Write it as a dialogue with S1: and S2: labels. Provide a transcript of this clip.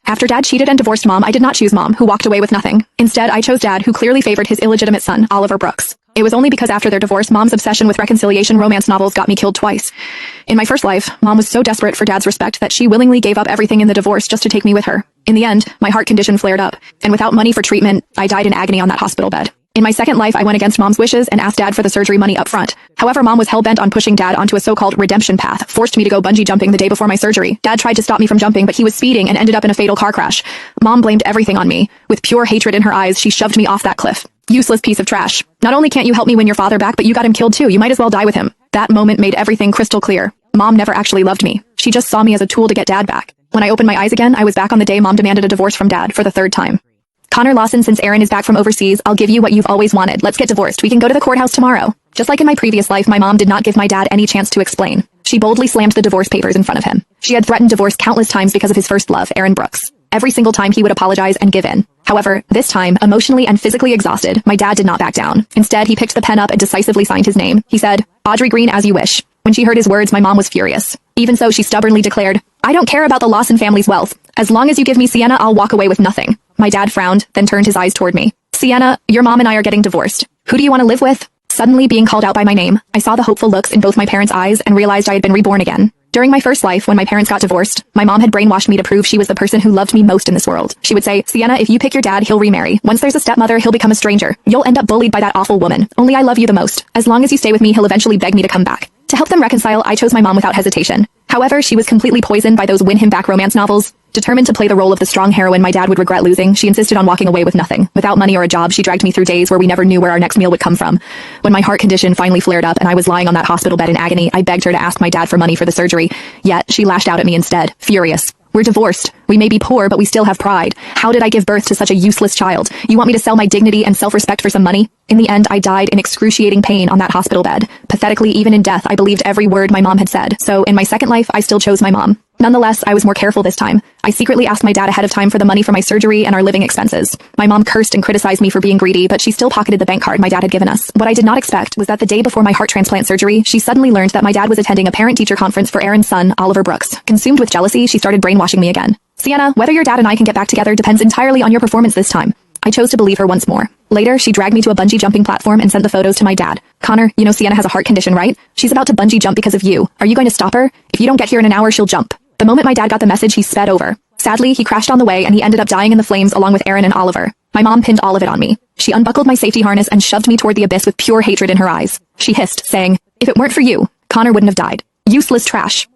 S1: After Dad cheated and divorced Mom, I did not choose Mom, who walked away with nothing. Instead, I chose Dad, who clearly favored his illegitimate son, Oliver Brooks. It was only because after their divorce, Mom's obsession with reconciliation romance novels got me killed twice. In my first life, Mom was so desperate for Dad's respect that she willingly gave up everything in the divorce just to take me with her. In the end, my heart condition flared up, and without money for treatment, I died in agony on that hospital bed. In my second life, I went against Mom's wishes and asked Dad for the surgery money up front. However, Mom was hell-bent on pushing Dad onto a so-called redemption path, forced me to go bungee jumping the day before my surgery. Dad tried to stop me from jumping, but he was speeding and ended up in a fatal car crash. Mom blamed everything on me. With pure hatred in her eyes, she shoved me off that cliff. Useless piece of trash. Not only can't you help me win your father back, but you got him killed too. You might as well die with him. That moment made everything crystal clear. Mom never actually loved me. She just saw me as a tool to get Dad back. When I opened my eyes again, I was back on the day Mom demanded a divorce from Dad for the third time. Connor Lawson, since Aaron is back from overseas, I'll give you what you've always wanted. Let's get divorced. We can go to the courthouse tomorrow. Just like in my previous life, my mom did not give my dad any chance to explain. She boldly slammed the divorce papers in front of him. She had threatened divorce countless times because of his first love, Aaron Brooks. Every single time he would apologize and give in. However, this time, emotionally and physically exhausted, my dad did not back down. Instead, he picked the pen up and decisively signed his name. He said, "Audrey Green, as you wish." When she heard his words, my mom was furious. Even so, she stubbornly declared, "I don't care about the Lawson family's wealth. As long as you give me Sienna, I'll walk away with nothing." My dad frowned, then turned his eyes toward me. "Sienna, your mom and I are getting divorced. Who do you want to live with?" Suddenly being called out by my name, I saw the hopeful looks in both my parents' eyes and realized I had been reborn again. During my first life, when my parents got divorced, my mom had brainwashed me to prove she was the person who loved me most in this world. She would say, "Sienna, if you pick your dad, he'll remarry. Once there's a stepmother, he'll become a stranger. You'll end up bullied by that awful woman. Only I love you the most. As long as you stay with me, he'll eventually beg me to come back." To help them reconcile, I chose my mom without hesitation. However, she was completely poisoned by those win-him-back romance novels. Determined to play the role of the strong heroine my dad would regret losing, she insisted on walking away with nothing. Without money or a job, she dragged me through days where we never knew where our next meal would come from. When my heart condition finally flared up and I was lying on that hospital bed in agony, I begged her to ask my dad for money for the surgery. Yet, she lashed out at me instead, furious. "We're divorced. We may be poor, but we still have pride. How did I give birth to such a useless child? You want me to sell my dignity and self-respect for some money?" In the end, I died in excruciating pain on that hospital bed. Pathetically, even in death, I believed every word my mom had said. So, in my second life, I still chose my mom. Nonetheless, I was more careful this time. I secretly asked my dad ahead of time for the money for my surgery and our living expenses. My mom cursed and criticized me for being greedy, but she still pocketed the bank card my dad had given us. What I did not expect was that the day before my heart transplant surgery, she suddenly learned that my dad was attending a parent-teacher conference for Aaron's son, Oliver Brooks. Consumed with jealousy, she started brainwashing me again. "Sienna, whether your dad and I can get back together depends entirely on your performance this time." I chose to believe her once more. Later, she dragged me to a bungee jumping platform and sent the photos to my dad. "Connor, you know Sienna has a heart condition, right? She's about to bungee jump because of you. Are you going to stop her? If you don't get here in an hour, she'll jump." The moment my dad got the message, he sped over. Sadly, he crashed on the way and he ended up dying in the flames along with Aaron and Oliver. My mom pinned all of it on me. She unbuckled my safety harness and shoved me toward the abyss with pure hatred in her eyes. She hissed, saying, "If it weren't for you, Connor wouldn't have died. Useless trash."